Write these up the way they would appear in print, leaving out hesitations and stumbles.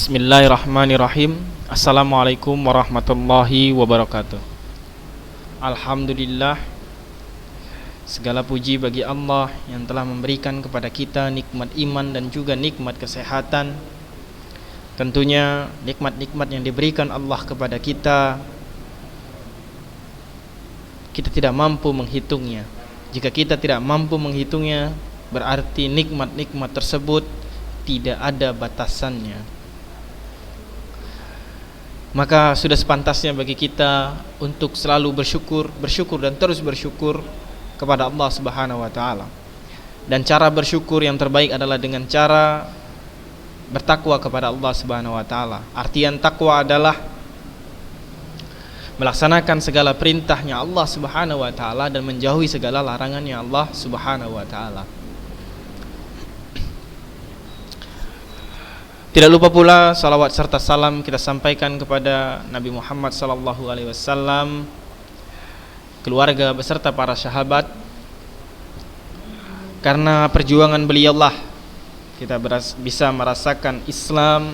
Bismillahirrahmanirrahim. Assalamualaikum warahmatullahi wabarakatuh. Alhamdulillah, segala puji bagi Allah yang telah memberikan kepada kita nikmat iman dan juga nikmat kesehatan. Tentunya nikmat-nikmat yang diberikan Allah kepada kita tidak mampu menghitungnya. Jika kita tidak mampu menghitungnya, berarti nikmat-nikmat tersebut tidak ada batasannya. Maka sudah sepantasnya bagi kita untuk selalu bersyukur dan terus bersyukur kepada Allah Subhanahu wa taala. Dan cara bersyukur yang terbaik adalah dengan cara bertakwa kepada Allah Subhanahu wa taala. Artian takwa adalah melaksanakan segala perintahnya Allah Subhanahu wa taala dan menjauhi segala larangannya Allah Subhanahu wa taala. Tidak lupa pula salawat serta salam kita sampaikan kepada Nabi Muhammad sallallahu alaihi wasallam, keluarga beserta para sahabat. Karena perjuangan beliaulah kita bisa merasakan Islam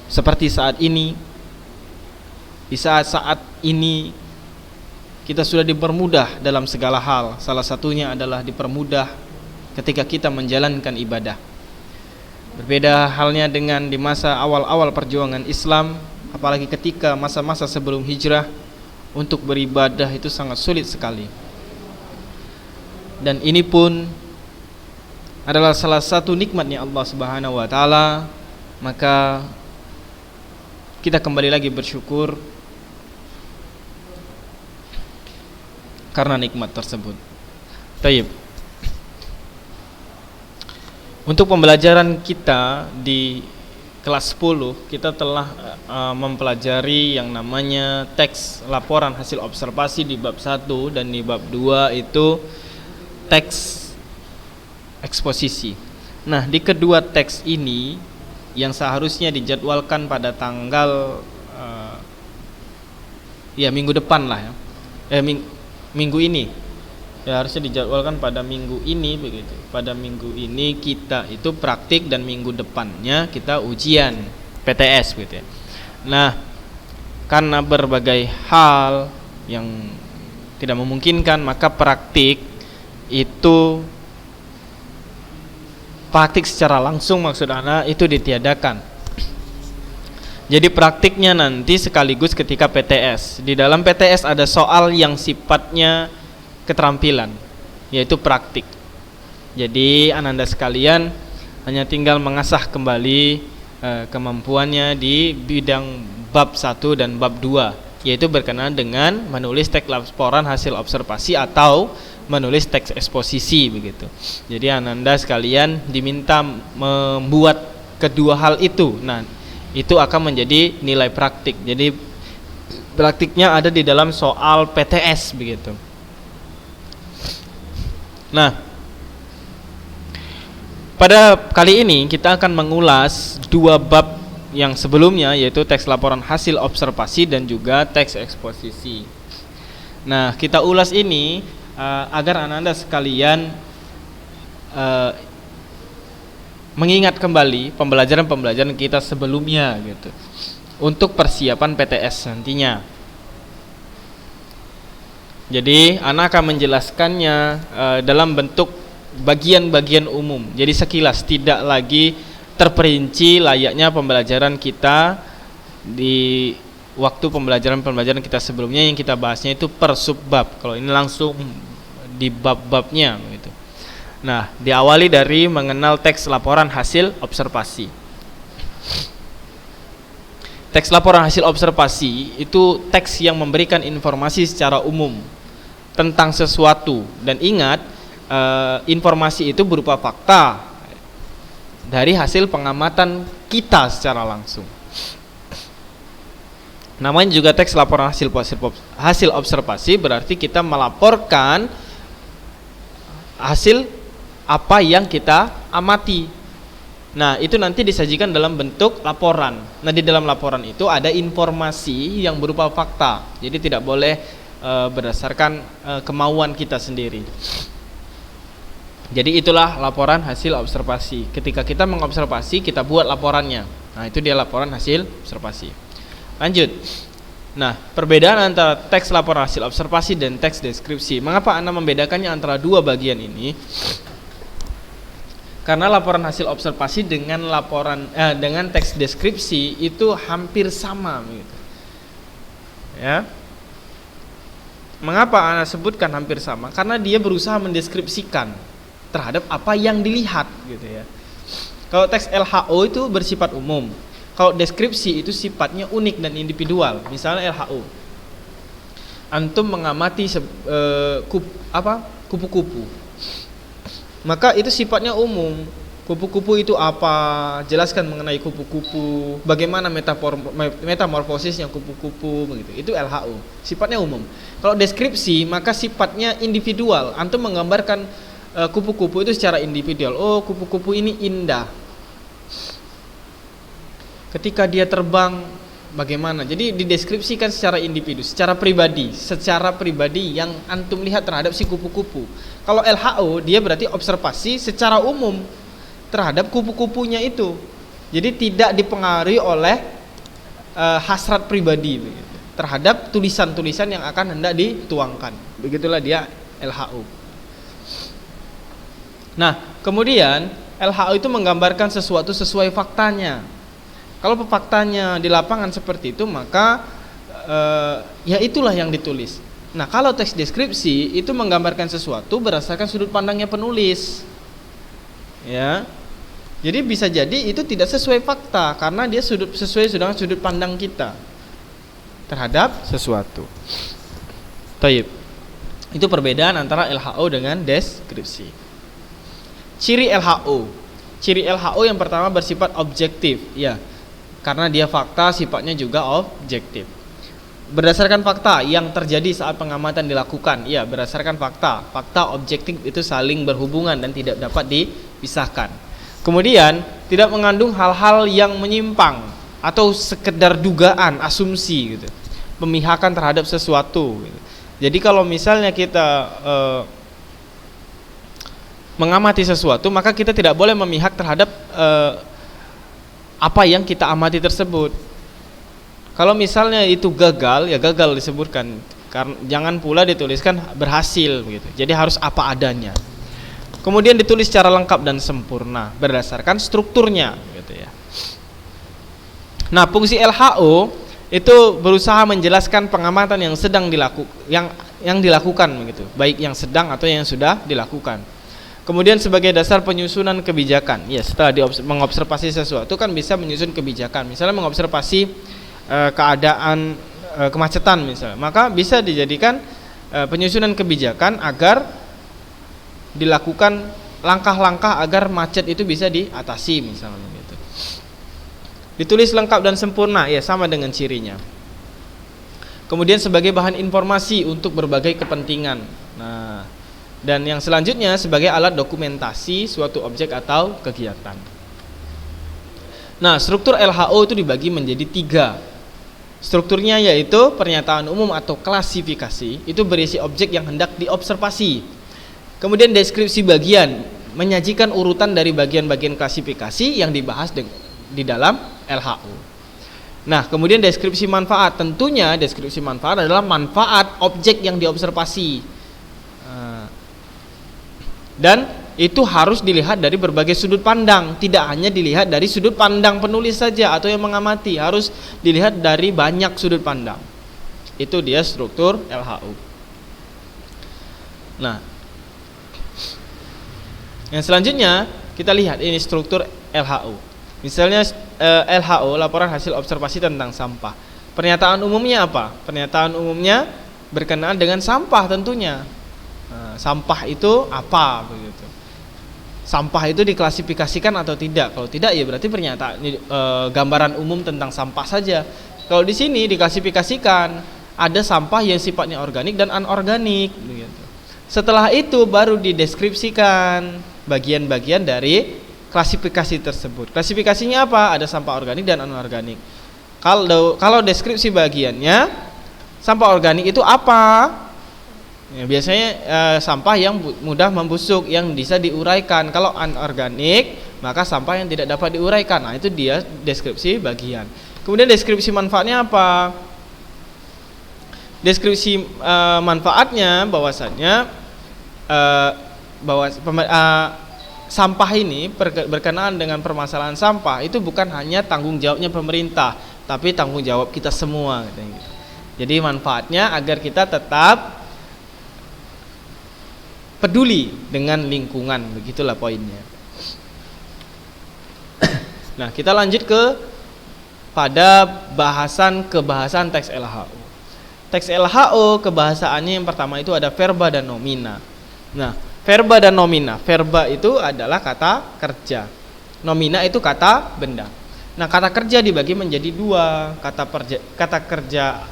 seperti saat ini. Di saat ini kita sudah dipermudah dalam segala hal. Salah satunya adalah dipermudah ketika kita menjalankan ibadah. Berbeda halnya dengan di masa awal-awal perjuangan Islam, apalagi ketika masa-masa sebelum hijrah, untuk beribadah itu sangat sulit sekali. Dan ini pun adalah salah satu nikmatnya Allah Subhanahu wa taala. Maka kita kembali lagi bersyukur karena nikmat tersebut. Tayyib. Untuk pembelajaran kita di kelas 10, kita telah mempelajari yang namanya teks laporan hasil observasi di bab 1, dan di bab 2 itu teks eksposisi. Nah, di kedua teks ini yang seharusnya dijadwalkan pada tanggal minggu depan lah ya. Minggu ini. Ya, harusnya dijadwalkan pada minggu ini begitu. Pada minggu ini kita itu praktik dan minggu depannya kita ujian PTS gitu ya. Nah, karena berbagai hal yang tidak memungkinkan, maka praktik secara langsung maksud anak itu ditiadakan. Jadi praktiknya nanti sekaligus ketika PTS. Di dalam PTS ada soal yang sifatnya keterampilan, yaitu praktik. Jadi ananda sekalian hanya tinggal mengasah kembali kemampuannya di bidang bab 1 dan bab 2, yaitu berkenaan dengan menulis teks laporan hasil observasi atau menulis teks eksposisi begitu. Jadi ananda sekalian diminta membuat kedua hal itu. Nah, itu akan menjadi nilai praktik. Jadi praktiknya ada di dalam soal PTS begitu. Nah, pada kali ini kita akan mengulas dua bab yang sebelumnya, yaitu teks laporan hasil observasi dan juga teks eksposisi. Nah, kita ulas ini agar anda sekalian mengingat kembali pembelajaran kita sebelumnya gitu, untuk persiapan PTS nantinya. Jadi anak akan menjelaskannya dalam bentuk bagian-bagian umum. Jadi sekilas, tidak lagi terperinci layaknya pembelajaran kita di waktu pembelajaran kita sebelumnya yang kita bahasnya itu per subbab. Kalau ini langsung di bab-babnya gitu. Nah, diawali dari mengenal teks laporan hasil observasi. Teks laporan hasil observasi itu teks yang memberikan informasi secara umum tentang sesuatu, dan ingat, informasi itu berupa fakta dari hasil pengamatan kita secara langsung. Namanya juga teks laporan hasil observasi, berarti kita melaporkan hasil apa yang kita amati. Nah, itu nanti disajikan dalam bentuk laporan. Nah, di dalam laporan itu ada informasi yang berupa fakta. Jadi tidak boleh berdasarkan kemauan kita sendiri. Jadi itulah laporan hasil observasi. Ketika kita mengobservasi, kita buat laporannya. Nah, itu dia laporan hasil observasi. Lanjut. Nah, perbedaan antara teks laporan hasil observasi dan teks deskripsi. Mengapa Anda membedakannya antara dua bagian ini? Karena laporan hasil observasi dengan dengan teks deskripsi itu hampir sama gitu. Ya. Mengapa Anda sebutkan hampir sama? Karena dia berusaha mendeskripsikan terhadap apa yang dilihat gitu ya. Kalau teks LHO itu bersifat umum. Kalau deskripsi itu sifatnya unik dan individual. Misalnya LHO. Antum mengamati kupu-kupu. Maka itu sifatnya umum. Kupu-kupu itu apa? Jelaskan mengenai kupu-kupu. Bagaimana metamorfosisnya kupu-kupu begitu. Itu LHO. Sifatnya umum. Kalau deskripsi maka sifatnya individual. Antum menggambarkan kupu-kupu itu secara individual. Oh, kupu-kupu ini indah. Ketika dia terbang bagaimana? Jadi dideskripsikan secara individu, secara pribadi yang antum lihat terhadap si kupu-kupu. Kalau LHO dia berarti observasi secara umum terhadap kupu-kupunya itu. Jadi tidak dipengaruhi oleh hasrat pribadi begitu, terhadap tulisan-tulisan yang akan hendak dituangkan. Begitulah dia LHO. Nah, kemudian LHO itu menggambarkan sesuatu sesuai faktanya. Kalau faktanya di lapangan seperti itu, maka ya itulah yang ditulis. Nah, kalau teks deskripsi itu menggambarkan sesuatu berdasarkan sudut pandangnya penulis. Ya. Jadi bisa jadi itu tidak sesuai fakta karena dia sesuai dengan sudut pandang kita terhadap sesuatu. Taib. Itu perbedaan antara LHO dengan deskripsi. Ciri LHO. Ciri LHO yang pertama bersifat objektif, ya. Karena dia fakta, sifatnya juga objektif. Berdasarkan fakta yang terjadi saat pengamatan dilakukan, ya, berdasarkan fakta. Fakta objektif itu saling berhubungan dan tidak dapat dipisahkan. Kemudian tidak mengandung hal-hal yang menyimpang atau sekedar dugaan, asumsi gitu. Pemihakan terhadap sesuatu gitu. Jadi kalau misalnya kita mengamati sesuatu, maka kita tidak boleh memihak terhadap apa yang kita amati tersebut. Kalau misalnya itu gagal, ya gagal disebutkan. Karena jangan pula dituliskan berhasil begitu. Jadi harus apa adanya. Kemudian ditulis secara lengkap dan sempurna berdasarkan strukturnya gitu ya. Nah, fungsi LHO itu berusaha menjelaskan pengamatan yang sedang yang dilakukan begitu, baik yang sedang atau yang sudah dilakukan. Kemudian sebagai dasar penyusunan kebijakan, ya setelah mengobservasi sesuatu kan bisa menyusun kebijakan. Misalnya mengobservasi keadaan kemacetan misalnya, maka bisa dijadikan penyusunan kebijakan agar dilakukan langkah-langkah agar macet itu bisa diatasi misalnya gitu. Ditulis lengkap dan sempurna, ya sama dengan cirinya. Kemudian sebagai bahan informasi untuk berbagai kepentingan. Nah, dan yang selanjutnya sebagai alat dokumentasi suatu objek atau kegiatan. Nah, struktur LHO itu dibagi menjadi 3. Strukturnya yaitu pernyataan umum atau klasifikasi, itu berisi objek yang hendak diobservasi. Kemudian deskripsi bagian, menyajikan urutan dari bagian-bagian klasifikasi yang dibahas di dalam LHO. Nah, kemudian deskripsi manfaat, tentunya deskripsi manfaat adalah manfaat objek yang diobservasi. Dan itu harus dilihat dari berbagai sudut pandang, tidak hanya dilihat dari sudut pandang penulis saja atau yang mengamati, harus dilihat dari banyak sudut pandang. Itu dia struktur LHO. Nah, yang selanjutnya kita lihat ini struktur LHO. Misalnya LHO, laporan hasil observasi tentang sampah. Pernyataan umumnya apa? Pernyataan umumnya berkenaan dengan sampah tentunya. Sampah itu apa begitu. Sampah itu diklasifikasikan atau tidak? Kalau tidak, ya berarti pernyataan gambaran umum tentang sampah saja. Kalau di sini diklasifikasikan, ada sampah yang sifatnya organik dan anorganik begitu. Setelah itu baru dideskripsikan bagian-bagian dari klasifikasi tersebut. Klasifikasinya apa? Ada sampah organik dan anorganik. Kalau deskripsi bagiannya, sampah organik itu apa? Ya, biasanya sampah yang mudah membusuk, yang bisa diuraikan. Kalau anorganik maka sampah yang tidak dapat diuraikan. Nah, itu dia deskripsi bagian. Kemudian deskripsi manfaatnya apa? Deskripsi manfaatnya bahwasannya sampah ini berkenaan dengan permasalahan sampah itu bukan hanya tanggung jawabnya pemerintah, tapi tanggung jawab kita semua. Jadi manfaatnya agar kita tetap peduli dengan lingkungan, begitulah poinnya. Nah, kita lanjut pada kebahasan teks LHO. Teks LHO kebahasaannya yang pertama itu ada verba dan nomina. Nah, verba dan nomina. Verba itu adalah kata kerja. Nomina itu kata benda. Nah, kata kerja dibagi menjadi dua, kata kerja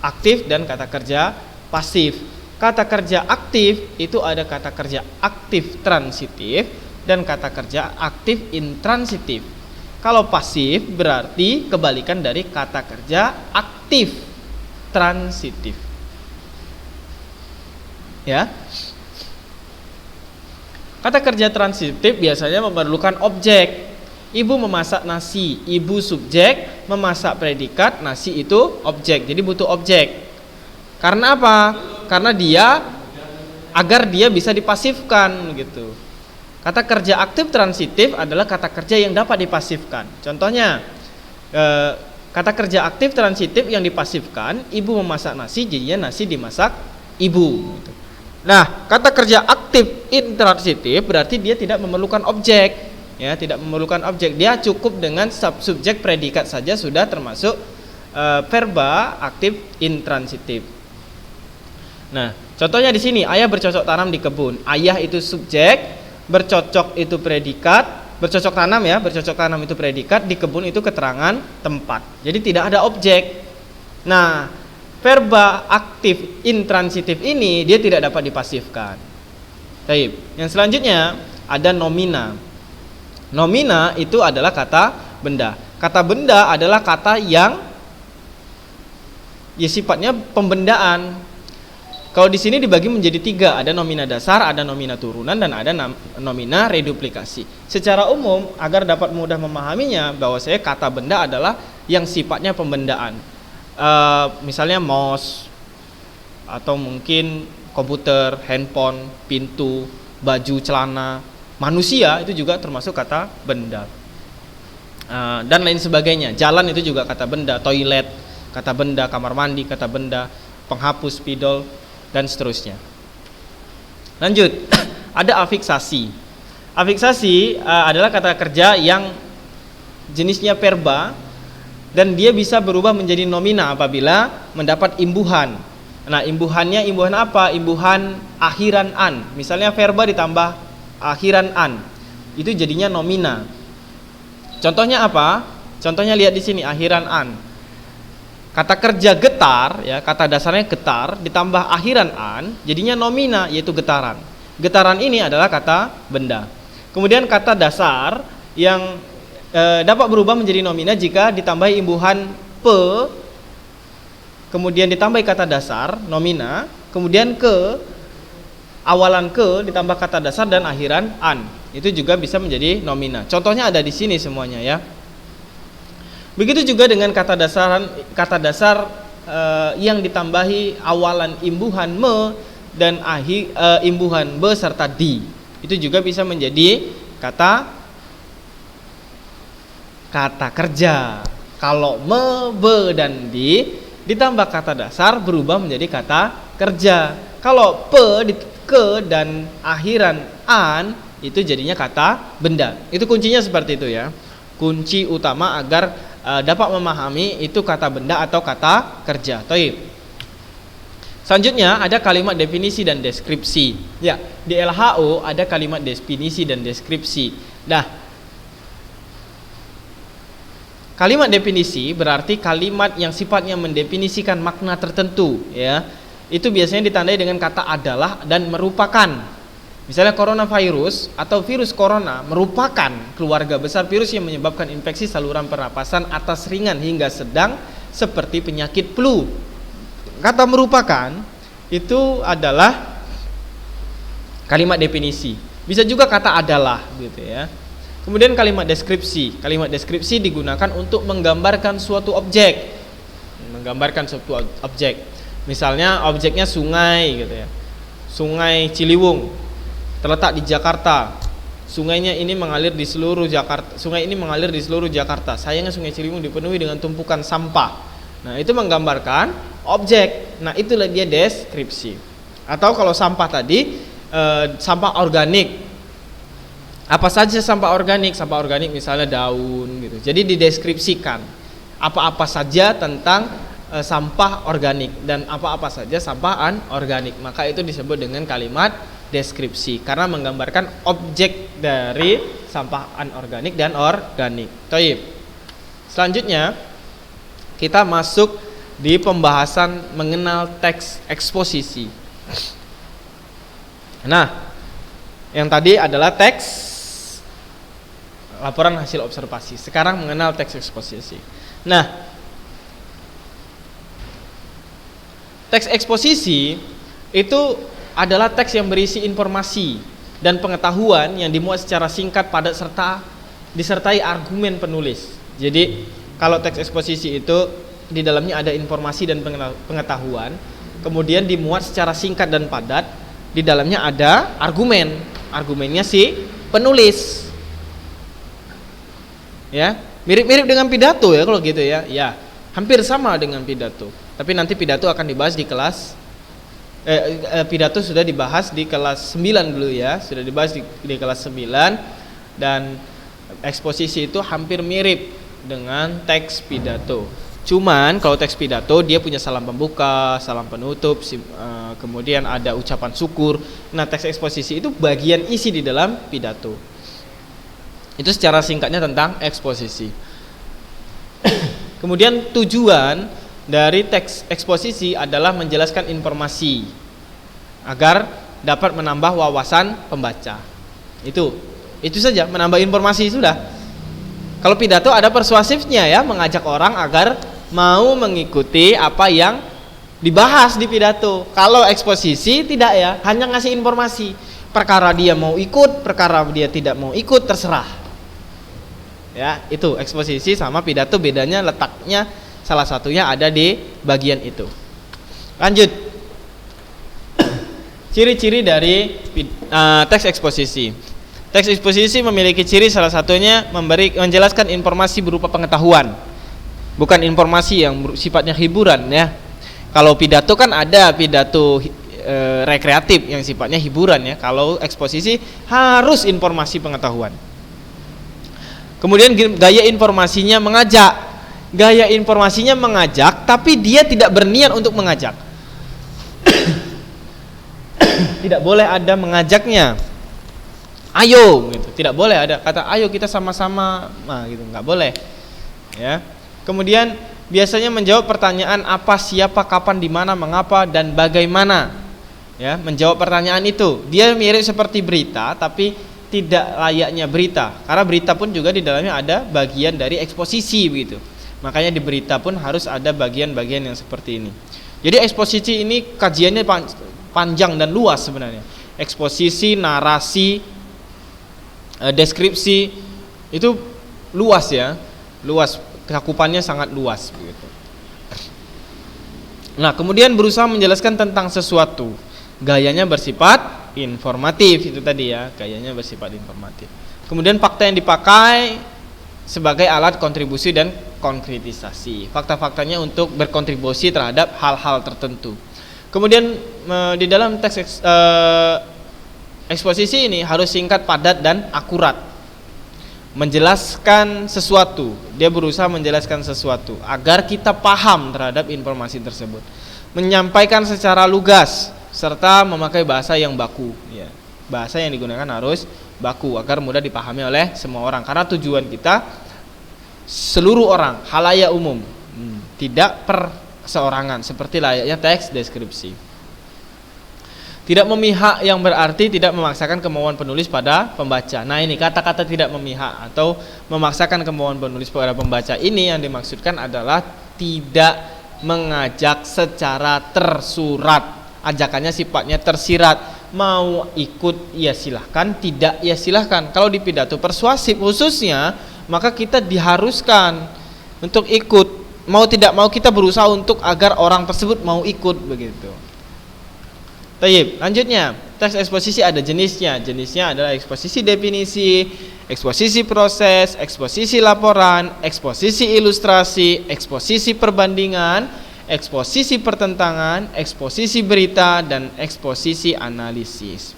aktif dan kata kerja pasif. Kata kerja aktif itu ada kata kerja aktif transitif dan kata kerja aktif intransitif. Kalau pasif berarti kebalikan dari kata kerja aktif transitif. Ya. Kata kerja transitif biasanya memerlukan objek. Ibu memasak nasi, ibu subjek, memasak predikat, nasi itu objek. Jadi butuh objek. Karena apa? Karena agar dia bisa dipasifkan gitu. Kata kerja aktif transitif adalah kata kerja yang dapat dipasifkan. Contohnya kata kerja aktif transitif yang dipasifkan, ibu memasak nasi, jadinya nasi dimasak ibu. Nah, kata kerja aktif intransitif berarti dia tidak memerlukan objek, ya, tidak memerlukan objek. Dia cukup dengan subjek predikat saja sudah termasuk verba aktif intransitif. Nah, contohnya di sini, ayah bercocok tanam di kebun. Ayah itu subjek, bercocok itu predikat. Bercocok tanam ya, bercocok tanam itu predikat, di kebun itu keterangan tempat. Jadi tidak ada objek. Nah, verba aktif intransitif ini dia tidak dapat dipasifkan. Baik. Yang selanjutnya ada nomina. Nomina itu adalah kata benda. Kata benda adalah kata yang ya sifatnya pembendaan. Kalau di sini dibagi menjadi tiga, ada nomina dasar, ada nomina turunan, dan ada nomina reduplikasi. Secara umum, agar dapat mudah memahaminya, bahwa kata benda adalah yang sifatnya pembendaan. Misalnya mouse, atau mungkin komputer, handphone, pintu, baju, celana, manusia itu juga termasuk kata benda. Dan lain sebagainya. Jalan itu juga kata benda, toilet, kata benda, kamar mandi, kata benda, penghapus, spidol, dan seterusnya. Lanjut, ada afiksasi. Afiksasi adalah kata kerja yang jenisnya verba dan dia bisa berubah menjadi nomina apabila mendapat imbuhan. Nah, imbuhannya imbuhan apa? Imbuhan akhiran an. Misalnya verba ditambah akhiran an, itu jadinya nomina. Contohnya apa? Contohnya lihat di sini, akhiran an. Kata kerja getar, ya, kata dasarnya getar ditambah akhiran an, jadinya nomina, yaitu getaran. Getaran ini adalah kata benda. Kemudian kata dasar yang dapat berubah menjadi nomina jika ditambahi imbuhan pe, kemudian ditambahi kata dasar nomina, kemudian awalan ditambah kata dasar dan akhiran an. Itu juga bisa menjadi nomina. Contohnya ada di sini semuanya, ya. Begitu juga dengan kata dasar yang ditambahi awalan imbuhan me dan akhir imbuhan be serta di. Itu juga bisa menjadi kata kerja. Kalau me, be, dan di ditambah kata dasar berubah menjadi kata kerja. Kalau pe, ke, dan akhiran an itu jadinya kata benda. Itu kuncinya seperti itu, ya. Kunci utama agar dapat memahami itu kata benda atau kata kerja. Taib. Selanjutnya ada kalimat definisi dan deskripsi. Ya, di LHO ada kalimat definisi dan deskripsi. Nah, kalimat definisi berarti kalimat yang sifatnya mendefinisikan makna tertentu, ya. Itu biasanya ditandai dengan kata adalah dan merupakan. Misalnya coronavirus atau virus corona merupakan keluarga besar virus yang menyebabkan infeksi saluran pernapasan atas ringan hingga sedang seperti penyakit flu. Kata merupakan itu adalah kalimat definisi. Bisa juga kata adalah gitu, ya. Kemudian kalimat deskripsi. Kalimat deskripsi digunakan untuk menggambarkan suatu objek. Misalnya objeknya sungai gitu ya. Sungai Ciliwung terletak di Jakarta. Sungainya ini mengalir di seluruh Jakarta. Sungai ini mengalir di seluruh Jakarta. Sayangnya Sungai Ciliwung dipenuhi dengan tumpukan sampah. Nah, itu menggambarkan objek. Nah, itulah dia deskripsi. Atau kalau sampah tadi sampah organik. Apa saja sampah organik? Sampah organik misalnya daun gitu. Jadi dideskripsikan apa-apa saja tentang sampah organik dan apa-apa saja sampah anorganik. Maka itu disebut dengan kalimat deskripsi karena menggambarkan objek dari sampah anorganik dan organik. Baik. Selanjutnya kita masuk di pembahasan mengenal teks eksposisi. Nah, yang tadi adalah teks laporan hasil observasi. Sekarang mengenal teks eksposisi. Nah, teks eksposisi itu adalah teks yang berisi informasi dan pengetahuan yang dimuat secara singkat, padat serta disertai argumen penulis. Jadi, kalau teks eksposisi itu di dalamnya ada informasi dan pengetahuan, kemudian dimuat secara singkat dan padat, di dalamnya ada argumen. Argumennya si penulis. Ya, mirip-mirip dengan pidato ya kalau gitu ya. Ya, hampir sama dengan pidato. Tapi nanti pidato akan dibahas di kelas pidato sudah dibahas di kelas 9 dulu ya. Sudah dibahas di kelas 9 dan eksposisi itu hampir mirip dengan teks pidato. Cuman kalau teks pidato dia punya salam pembuka, salam penutup, kemudian ada ucapan syukur. Nah, teks eksposisi itu bagian isi di dalam pidato. Itu secara singkatnya tentang eksposisi. Kemudian tujuan dari teks eksposisi adalah menjelaskan informasi agar dapat menambah wawasan pembaca. Itu saja, menambah informasi sudah. Kalau pidato ada persuasifnya ya, mengajak orang agar mau mengikuti apa yang dibahas di pidato. Kalau eksposisi tidak ya, hanya ngasih informasi. Perkara dia mau ikut, perkara dia tidak mau ikut, terserah. Ya, itu eksposisi sama pidato, bedanya letaknya salah satunya ada di bagian itu. Lanjut. Ciri-ciri dari teks eksposisi. Teks eksposisi memiliki ciri salah satunya menjelaskan informasi berupa pengetahuan. Bukan informasi yang sifatnya hiburan ya. Kalau pidato kan ada pidato rekreatif yang sifatnya hiburan ya. Kalau eksposisi harus informasi pengetahuan. Kemudian gaya informasinya mengajak. Gaya informasinya mengajak, tapi dia tidak berniat untuk mengajak. Tidak boleh ada mengajaknya. Ayo, gitu. Tidak boleh ada kata ayo kita sama-sama, nah gitu, nggak boleh. Ya. Kemudian biasanya menjawab pertanyaan apa, siapa, kapan, di mana, mengapa, dan bagaimana. Ya, menjawab pertanyaan itu. Dia mirip seperti berita, tapi tidak layaknya berita, karena berita pun juga di dalamnya ada bagian dari eksposisi begitu. Makanya di berita pun harus ada bagian-bagian yang seperti ini. Jadi eksposisi ini kajiannya panjang dan luas sebenarnya. Eksposisi, narasi, deskripsi itu luas ya, luas, cakupannya sangat luas begitu. Nah, kemudian berusaha menjelaskan tentang sesuatu, gayanya bersifat informatif, itu tadi ya, gayanya bersifat informatif. Kemudian fakta yang dipakai sebagai alat kontribusi dan konkretisasi. Fakta-faktanya untuk berkontribusi terhadap hal-hal tertentu. Kemudian di dalam teks eksposisi ini harus singkat, padat, dan akurat. Menjelaskan sesuatu, dia berusaha menjelaskan sesuatu agar kita paham terhadap informasi tersebut. Menyampaikan secara lugas serta memakai bahasa yang baku ya. Bahasa yang digunakan harus baku agar mudah dipahami oleh semua orang, karena tujuan kita seluruh orang, khalayak umum, tidak perseorangan seperti layaknya teks deskripsi. Tidak memihak yang berarti tidak memaksakan kemauan penulis pada pembaca. Nah, ini kata-kata tidak memihak atau memaksakan kemauan penulis pada pembaca ini yang dimaksudkan adalah tidak mengajak secara tersurat. Ajakannya sifatnya tersirat, mau ikut ya silahkan, tidak ya silahkan. Kalau di pidato persuasif khususnya, maka kita diharuskan untuk ikut. Mau tidak mau kita berusaha untuk agar orang tersebut mau ikut begitu. Baik, lanjutnya teks eksposisi ada jenisnya. Jenisnya adalah eksposisi definisi, eksposisi proses, eksposisi laporan, eksposisi ilustrasi, eksposisi perbandingan, eksposisi pertentangan, eksposisi berita, dan eksposisi analisis.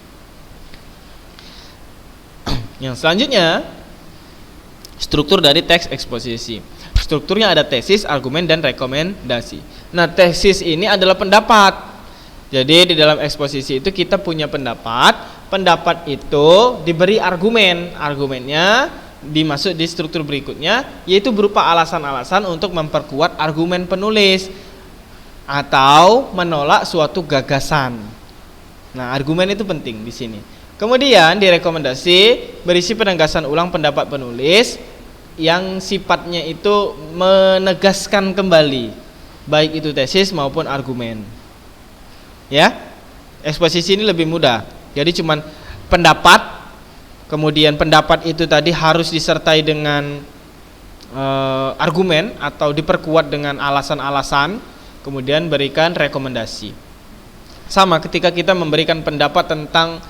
Yang selanjutnya, struktur dari teks eksposisi. Strukturnya ada tesis, argumen, dan rekomendasi. Nah, tesis ini adalah pendapat. Jadi di dalam eksposisi itu kita punya pendapat. Pendapat itu diberi argumen. Argumennya dimasuk di struktur berikutnya, yaitu berupa alasan-alasan untuk memperkuat argumen penulis atau menolak suatu gagasan. Nah, argumen itu penting di sini. Kemudian di rekomendasi berisi penegasan ulang pendapat penulis yang sifatnya itu menegaskan kembali baik itu tesis maupun argumen. Ya, eksposisi ini lebih mudah. Jadi cuman pendapat, kemudian pendapat itu tadi harus disertai dengan argumen atau diperkuat dengan alasan-alasan, kemudian berikan rekomendasi. Sama ketika kita memberikan pendapat tentang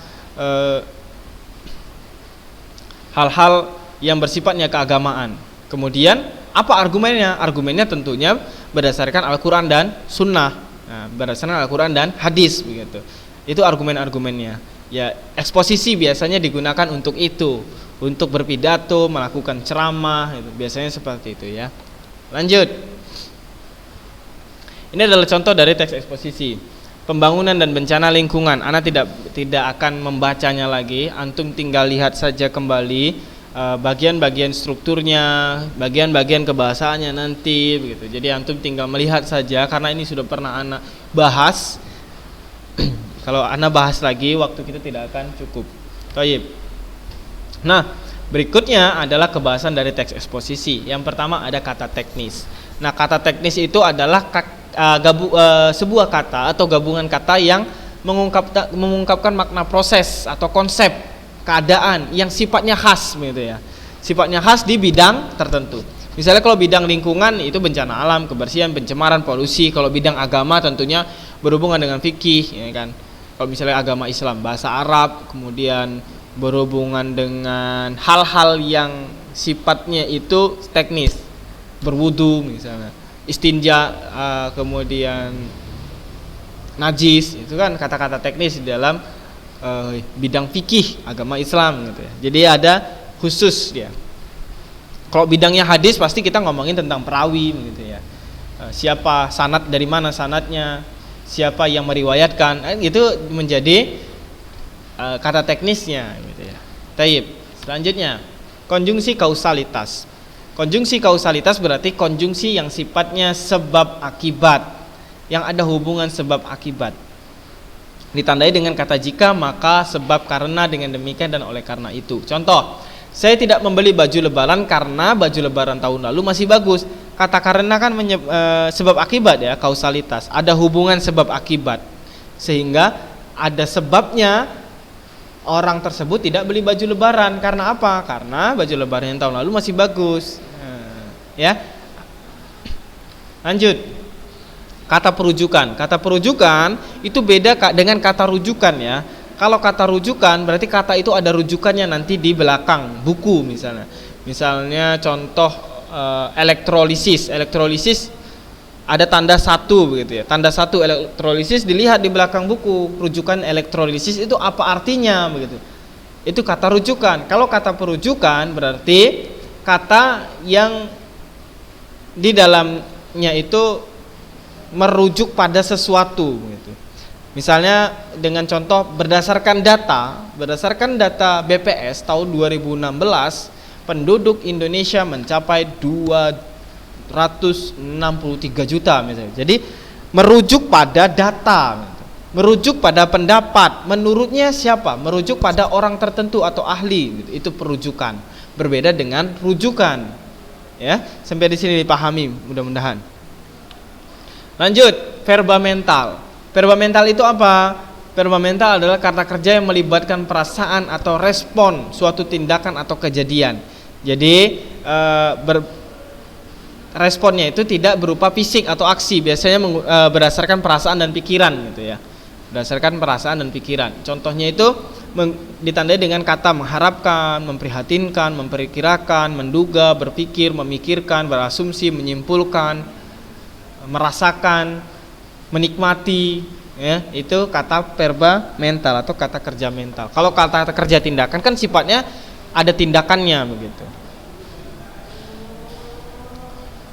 hal-hal yang bersifatnya keagamaan. Kemudian apa argumennya? Argumennya tentunya berdasarkan Al-Quran dan Sunnah. Nah, berdasarkan Al-Quran dan hadis begitu. Itu argumen-argumennya. Ya, eksposisi biasanya digunakan untuk itu, untuk berpidato, melakukan ceramah, itu biasanya seperti itu ya. Lanjut. Ini adalah contoh dari teks eksposisi. Pembangunan dan bencana lingkungan. Ana tidak akan membacanya lagi. Antum tinggal lihat saja kembali bagian-bagian strukturnya, bagian-bagian kebahasaannya nanti begitu. Jadi antum tinggal melihat saja karena ini sudah pernah ana bahas. Kalau ana bahas lagi waktu kita tidak akan cukup. Baik. Nah, berikutnya adalah kebahasan dari teks eksposisi. Yang pertama ada kata teknis. Nah, kata teknis itu adalah sebuah kata atau gabungan kata yang mengungkapkan makna proses atau konsep keadaan yang sifatnya khas gitu ya. Sifatnya khas di bidang tertentu. Misalnya kalau bidang lingkungan itu bencana alam, kebersihan, pencemaran, polusi. Kalau bidang agama tentunya berhubungan dengan fikih ya kan. Kalau misalnya agama Islam bahasa Arab, kemudian berhubungan dengan hal-hal yang sifatnya itu teknis. Berwudu misalnya, istinja, kemudian najis, itu kan kata-kata teknis di dalam bidang fikih agama Islam gitu ya. Jadi ada khusus dia. Kalau bidangnya hadis pasti kita ngomongin tentang perawi gitu ya. Siapa sanad, dari mana sanadnya, siapa yang meriwayatkan, itu menjadi kata teknisnya gitu ya. Taib. Selanjutnya, konjungsi kausalitas. Konjungsi kausalitas berarti konjungsi yang sifatnya sebab akibat, yang ada hubungan sebab akibat. Ditandai dengan kata jika, maka, sebab, karena, dengan demikian, dan oleh karena itu. Contoh, saya tidak membeli baju lebaran karena baju lebaran tahun lalu masih bagus. Kata karena kan sebab akibat ya, kausalitas. Ada hubungan sebab akibat. Sehingga ada sebabnya orang tersebut tidak beli baju lebaran. Karena apa? Karena baju lebaran yang tahun lalu masih bagus. Ya. Lanjut. Kata perujukan. Kata perujukan itu beda dengan kata rujukan ya. Kalau kata rujukan berarti kata itu ada rujukannya nanti di belakang buku misalnya. Misalnya contoh elektrolisis. Elektrolisis ada tanda 1 begitu ya. Tanda 1 elektrolisis dilihat di belakang buku. Rujukan elektrolisis itu apa artinya begitu. Itu kata rujukan. Kalau kata perujukan berarti kata yang di dalamnya itu merujuk pada sesuatu gitu. Misalnya dengan contoh berdasarkan data BPS tahun 2016 penduduk Indonesia mencapai 263 juta misalnya. Jadi merujuk pada data gitu. Merujuk pada pendapat, menurutnya siapa? Merujuk pada orang tertentu atau ahli gitu. Itu perujukan. Berbeda dengan rujukan. Ya, sampai di sini dipahami mudah-mudahan. Lanjut, verba mental. Verba mental itu apa? verba mental adalah kata kerja yang melibatkan perasaan atau respon suatu tindakan atau kejadian. Jadi responnya itu tidak berupa fisik atau aksi, biasanya berdasarkan perasaan dan pikiran gitu ya. Berdasarkan perasaan dan pikiran. Contohnya itu ditandai dengan kata mengharapkan, memprihatinkan, memperkirakan, menduga, berpikir, memikirkan, berasumsi, menyimpulkan, merasakan, menikmati, ya, itu kata verba mental atau kata kerja mental. Kalau kata kerja tindakan kan sifatnya ada tindakannya begitu.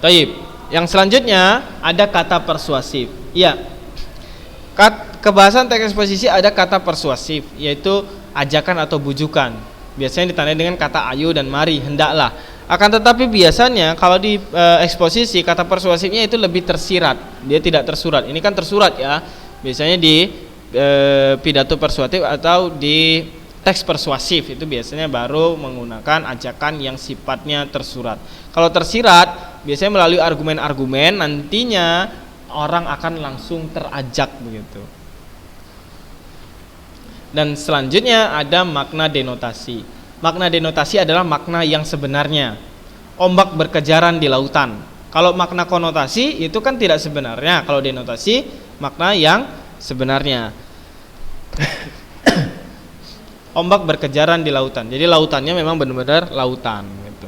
Taib. Yang selanjutnya ada kata persuasif. Iya. Kebahasan teks eksposisi ada kata persuasif, yaitu ajakan atau bujukan. Biasanya ditandai dengan kata ayo dan mari, hendaklah. Akan tetapi biasanya kalau di eksposisi kata persuasifnya itu lebih tersirat, dia tidak tersurat. Ini kan tersurat ya. Biasanya di pidato persuasif atau di teks persuasif itu biasanya baru menggunakan ajakan yang sifatnya tersurat. Kalau tersirat biasanya melalui argumen-argumen, nantinya orang akan langsung terajak begitu. Dan selanjutnya ada makna denotasi. Makna denotasi adalah makna yang sebenarnya. Ombak berkejaran di lautan. Kalau makna konotasi itu kan tidak sebenarnya. Kalau denotasi makna yang sebenarnya. Ombak berkejaran di lautan. Jadi lautannya memang benar-benar lautan gitu.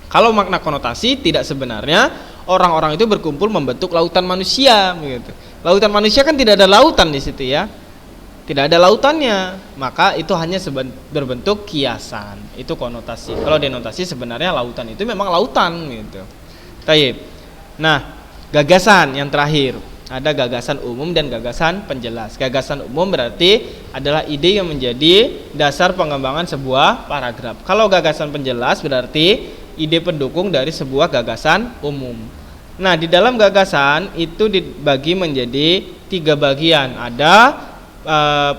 Kalau makna konotasi tidak sebenarnya, orang-orang itu berkumpul membentuk lautan manusia begitu. Lautan manusia kan tidak ada lautan di situ ya. Tidak ada lautannya, maka itu hanya berbentuk kiasan. Itu konotasi. Kalau denotasi sebenarnya lautan itu memang lautan gitu. Taib. Nah, gagasan yang terakhir. Ada gagasan umum dan gagasan penjelas. Gagasan umum berarti adalah ide yang menjadi dasar pengembangan sebuah paragraf. Kalau gagasan penjelas berarti ide pendukung dari sebuah gagasan umum. Nah, di dalam gagasan itu dibagi menjadi 3 bagian. Ada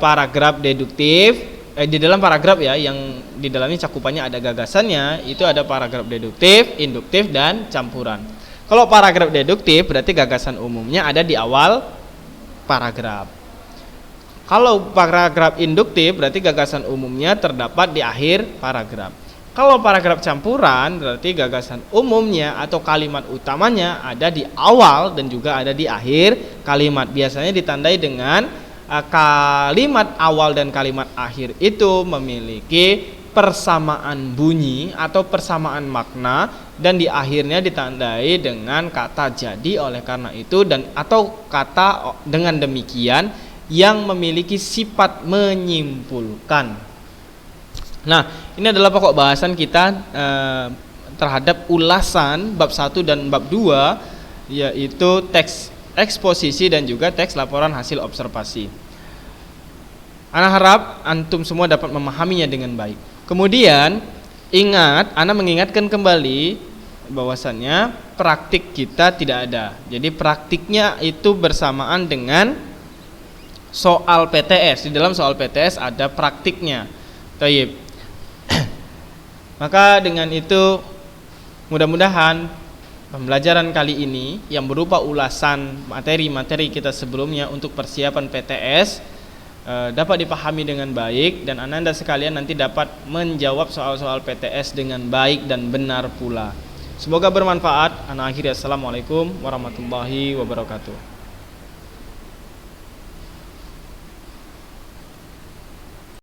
paragraf deduktif. Di dalam paragraf ya, yang di dalamnya cakupannya ada gagasannya, itu ada paragraf deduktif, induktif, dan campuran. Kalau paragraf deduktif berarti gagasan umumnya ada di awal paragraf. Kalau paragraf induktif berarti gagasan umumnya terdapat di akhir paragraf. Kalau paragraf campuran berarti gagasan umumnya atau kalimat utamanya ada di awal dan juga ada di akhir kalimat. Biasanya ditandai dengan kalimat awal dan kalimat akhir itu memiliki persamaan bunyi atau persamaan makna, dan di akhirnya ditandai dengan kata jadi oleh karena itu, dan atau kata dengan demikian yang memiliki sifat menyimpulkan. Nah, ini adalah pokok bahasan kita terhadap ulasan bab 1 dan bab 2, yaitu teks eksposisi dan juga teks laporan hasil observasi. Ana harap antum semua dapat memahaminya dengan baik. Kemudian ingat, ana mengingatkan kembali bahwasannya praktik kita tidak ada. Jadi praktiknya itu bersamaan dengan soal PTS. Di dalam soal PTS ada praktiknya. Taib. Maka dengan itu mudah-mudahan pembelajaran kali ini yang berupa ulasan materi-materi kita sebelumnya untuk persiapan PTS dapat dipahami dengan baik, dan ananda sekalian nanti dapat menjawab soal-soal PTS dengan baik dan benar pula. Semoga bermanfaat. Ana akhiri, assalamualaikum warahmatullahi wabarakatuh.